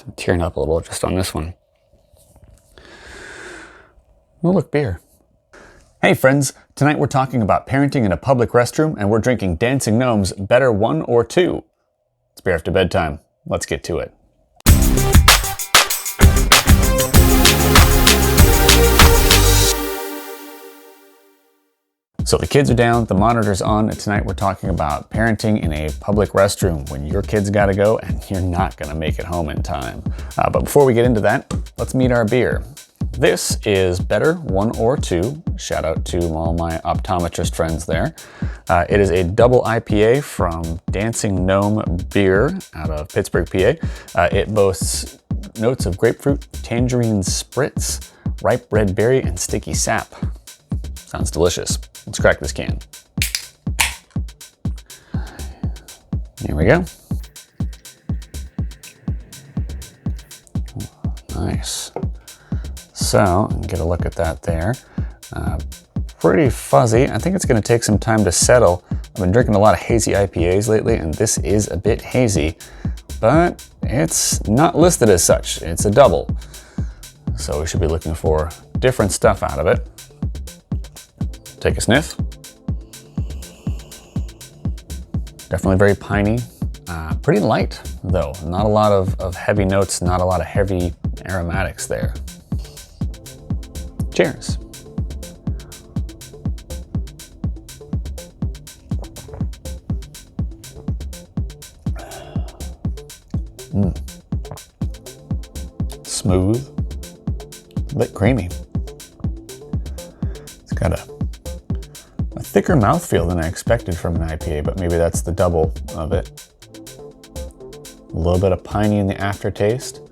I'm tearing up a little just on this one. Oh, look, beer. Hey friends, tonight we're talking about parenting in a public restroom, and we're drinking Dancing Gnome's Better 1 or 2. It's beer after bedtime. Let's get to it. So the kids are down, the monitor's on, and tonight we're talking about parenting in a public restroom when your kids gotta go and you're not gonna make it home in time. But before we get into that, let's meet our beer. This is Better 1 or 2. Shout out to all my optometrist friends there. It is a double IPA from Dancing Gnome Beer out of Pittsburgh, PA. It boasts notes of grapefruit, tangerine spritz, ripe red berry, and sticky sap. Sounds delicious. Let's crack this can. Here we go. Nice. So, get a look at that there. Pretty fuzzy. I think it's going to take some time to settle. I've been drinking a lot of hazy IPAs lately, and this is a bit hazy, but it's not listed as such. It's a double. So we should be looking for different stuff out of it. Take a sniff. Definitely very piney. Pretty light, though. Not a lot of heavy notes, not a lot of heavy aromatics there. Cheers. Smooth, a bit creamy. It's got a thicker mouthfeel than I expected from an IPA, but maybe that's the double of it. A little bit of piney in the aftertaste.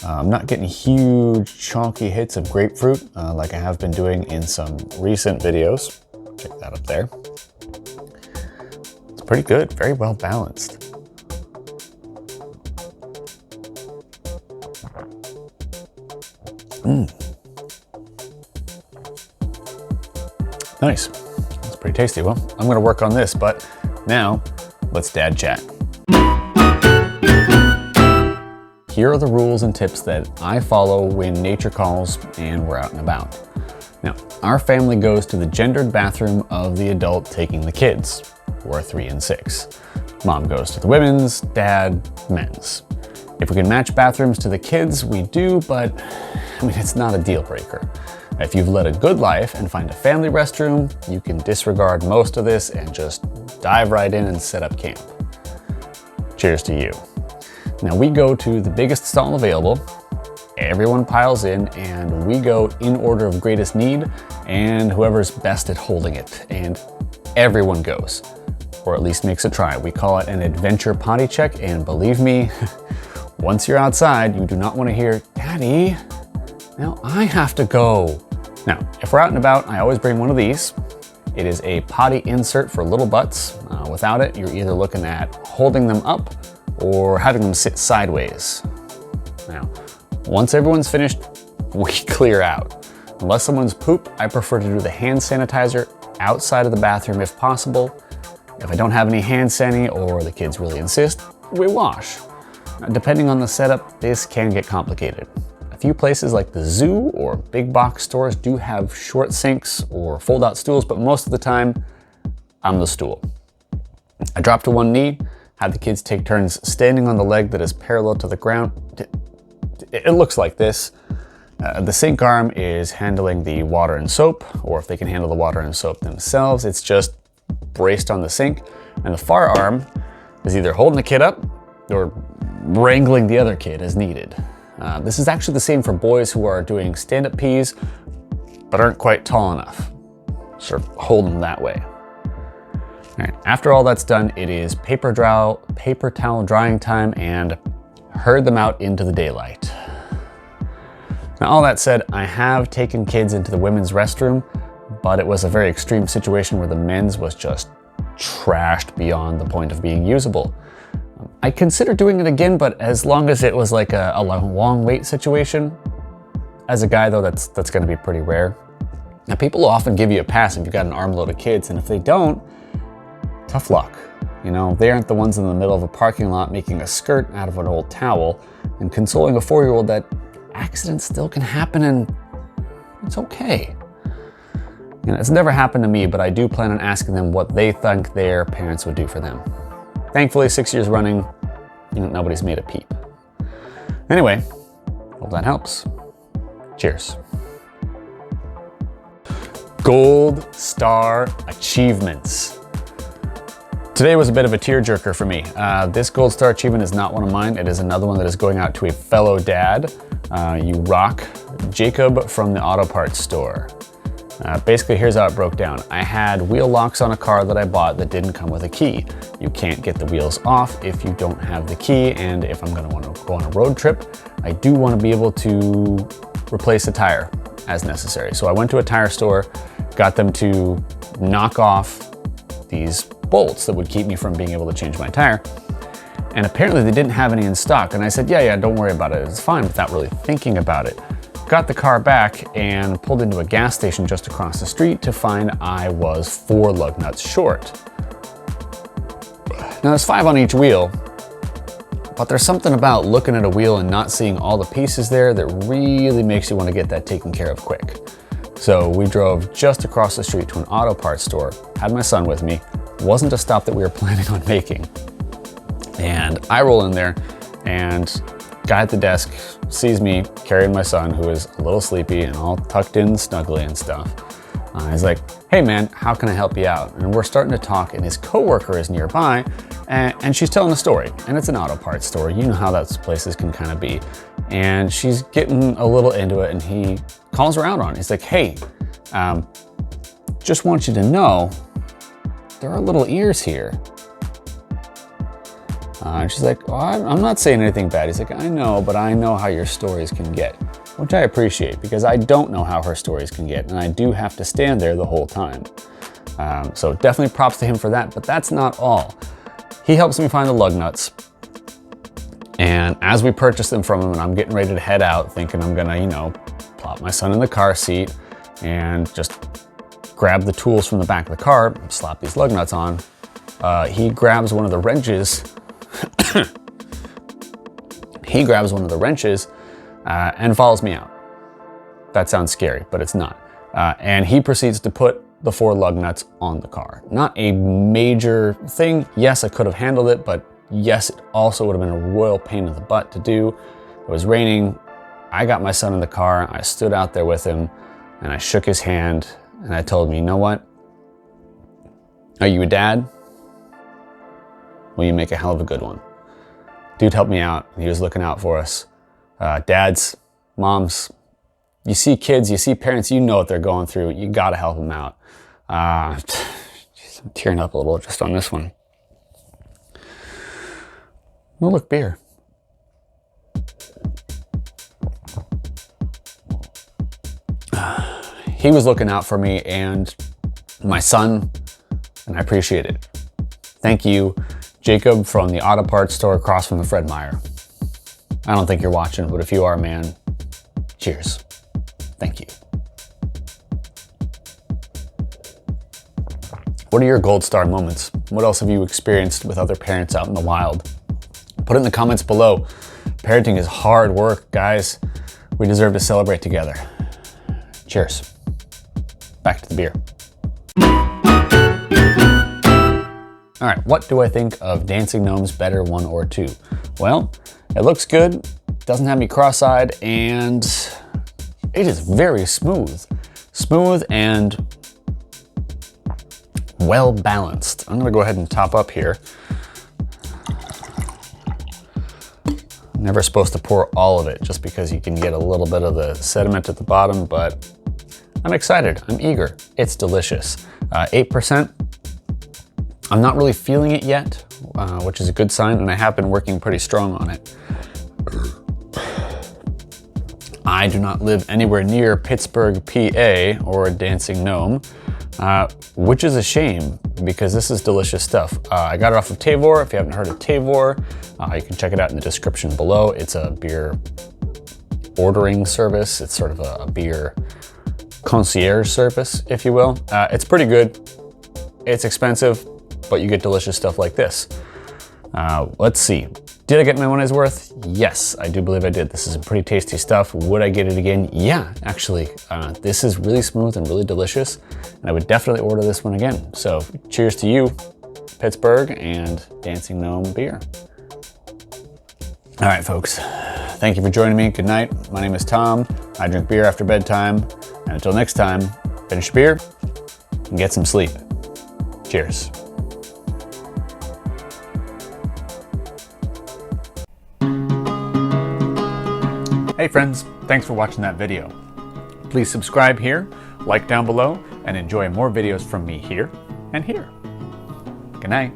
I'm not getting huge chunky hits of grapefruit like I have been doing in some recent videos. Check that up there. It's pretty good, very well balanced. Nice. That's pretty tasty. Well, I'm gonna work on this, but now let's dad chat. Here are the rules and tips that I follow when nature calls and we're out and about. Now, our family goes to the gendered bathroom of the adult taking the kids, who are 3 and 6. Mom goes to the women's, dad, men's. If we can match bathrooms to the kids, we do, but I mean, it's not a deal breaker. If you've led a good life and find a family restroom, you can disregard most of this and just dive right in and set up camp. Cheers to you. Now we go to the biggest stall available, everyone piles in, and we go in order of greatest need and whoever's best at holding it, and everyone goes, or at least makes a try. We call it an adventure potty check, and believe me, once you're outside, you do not want to hear, "Daddy, now I have to go." Now, if we're out and about, I always bring one of these. It is a potty insert for little butts. Without it, you're either looking at holding them up or having them sit sideways. Now, once everyone's finished, we clear out. Unless someone's poop, I prefer to do the hand sanitizer outside of the bathroom if possible. If I don't have any hand sani or the kids really insist, we wash. Now, depending on the setup, this can get complicated. A few places like the zoo or big box stores do have short sinks or fold-out stools, but most of the time, I'm the stool. I drop to one knee, have the kids take turns standing on the leg that is parallel to the ground. It looks like this. The sink arm is handling the water and soap, or if they can handle the water and soap themselves, it's just braced on the sink. And the far arm is either holding the kid up or wrangling the other kid as needed. This is actually the same for boys who are doing stand-up pees, but aren't quite tall enough. Sort of hold them that way. All right, after all that's done, it is paper towel drying time and herd them out into the daylight. Now, all that said, I have taken kids into the women's restroom, but it was a very extreme situation where the men's was just trashed beyond the point of being usable. I consider doing it again, but as long as it was like a long wait situation. As a guy though, that's gonna be pretty rare. Now people will often give you a pass if you've got an armload of kids, and if they don't, tough luck. You know, they aren't the ones in the middle of a parking lot making a skirt out of an old towel and consoling a 4-year-old that accidents still can happen and it's okay. You know, it's never happened to me, but I do plan on asking them what they think their parents would do for them. Thankfully, 6 years running, you know, nobody's made a peep. Anyway, hope that helps. Cheers. Gold Star Achievements. Today was a bit of a tearjerker for me. This Gold Star achievement is not one of mine. It is another one that is going out to a fellow dad. You rock, Jacob from the auto parts store. Basically, here's how it broke down. I had wheel locks on a car that I bought that didn't come with a key. You can't get the wheels off if you don't have the key, and if I'm gonna want to go on a road trip, I do want to be able to replace the tire as necessary. So I went to a tire store, got them to knock off these bolts that would keep me from being able to change my tire. And apparently they didn't have any in stock. And I said, yeah, don't worry about it. It's fine, without really thinking about it. Got the car back and pulled into a gas station just across the street to find I was 4 lug nuts short. Now there's 5 on each wheel, but there's something about looking at a wheel and not seeing all the pieces there that really makes you want to get that taken care of quick. So we drove just across the street to an auto parts store, had my son with me. Wasn't a stop that we were planning on making. And I roll in there and guy at the desk sees me carrying my son, who is a little sleepy and all tucked in snugly and stuff. He's like, hey man, how can I help you out? And we're starting to talk and his coworker is nearby and she's telling a story. And it's an auto parts store. You know how those places can kind of be. And she's getting a little into it and he calls her out on it. He's like, hey, just want you to know, there are little ears here. And she's like, oh, I'm not saying anything bad. He's like, I know, but I know how your stories can get, which I appreciate because I don't know how her stories can get, and I do have to stand there the whole time. So definitely props to him for that, but that's not all. He helps me find the lug nuts. And as we purchase them from him and I'm getting ready to head out, thinking I'm gonna, you know, plop my son in the car seat and just grab the tools from the back of the car, slap these lug nuts on, he grabs one of the wrenches and follows me out. That sounds scary, but it's not. And he proceeds to put the 4 lug nuts on the car. Not a major thing. Yes, I could have handled it, but yes, it also would have been a royal pain in the butt to do. It was raining. I got my son in the car. I stood out there with him and I shook his hand and I told him, you know what? Are you a dad? Well, you make a hell of a good one. Dude helped me out. He was looking out for us. Dads, moms, you see kids, you see parents, you know what they're going through. You gotta help them out. Geez, I'm tearing up a little just on this one. Oh, look, beer. He was looking out for me and my son, and I appreciate it. Thank you, Jacob from the auto parts store across from the Fred Meyer. I don't think you're watching, but if you are, man, cheers. Thank you. What are your gold star moments? What else have you experienced with other parents out in the wild? Put it in the comments below. Parenting is hard work, guys. We deserve to celebrate together. Cheers. Back to the beer. All right, what do I think of Dancing Gnome's Better 1 or 2? Well, it looks good, doesn't have me cross-eyed, and it is very smooth. Smooth and well balanced. I'm gonna go ahead and top up here. Never supposed to pour all of it just because you can get a little bit of the sediment at the bottom, but I'm excited, I'm eager. It's delicious. 8%. I'm not really feeling it yet, which is a good sign, and I have been working pretty strong on it. I do not live anywhere near Pittsburgh, PA, or Dancing Gnome, which is a shame because this is delicious stuff. I got it off of Tavor. If you haven't heard of Tavor, you can check it out in the description below. It's a beer ordering service. It's sort of a beer concierge service, if you will. It's pretty good. It's expensive. but you get delicious stuff like this. Let's see. Did I get my money's worth? Yes, I do believe I did. This is pretty tasty stuff. Would I get it again? Yeah, actually. This is really smooth and really delicious, and I would definitely order this one again. So cheers to you, Pittsburgh and Dancing Gnome beer. All right, folks. Thank you for joining me. Good night. My name is Tom. I drink beer after bedtime. And until next time, finish your beer and get some sleep. Cheers. Hey friends, thanks for watching that video. Please subscribe here, like down below, and enjoy more videos from me here and here. Good night.